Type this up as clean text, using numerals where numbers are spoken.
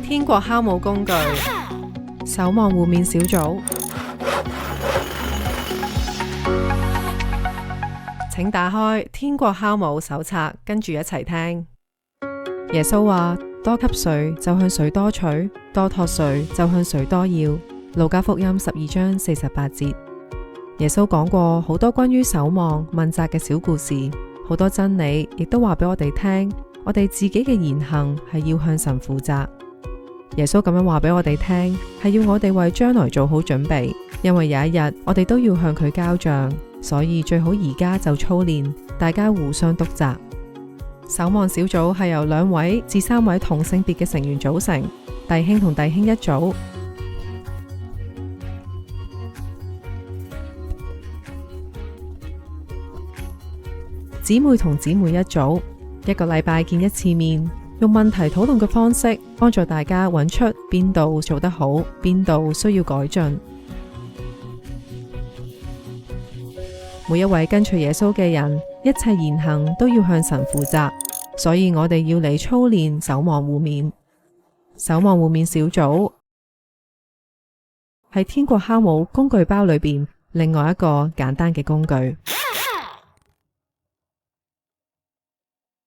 天國酵母工具守望互勉小組，請打開天國酵母手冊，跟住一齊聽。耶穌話：多給誰就向誰多取，多託誰就向誰多要。路加福音12章48節。耶穌講過好多關於守望問責嘅小故事，好多真理亦都話俾我哋聽。我哋自己嘅言行係要向神負責。耶穌咁樣話俾我哋聽，係要我哋為將來做好準備，因為有一日我哋都要向佢交賬，所以最好而家就操練，大家互相督責。守望小組係由2位至3位同性別嘅成員組成，弟兄同弟兄一組，姊妹同姊妹一組。1個禮拜見1次面，用問題討論嘅方式幫助大家揾出邊度做得好，邊度需要改進。每一位跟隨耶穌嘅人，一切言行都要向神負責，所以我哋要嚟操練守望互勉。守望互勉小組係天國酵母工具包裏邊另外一個簡單嘅工具。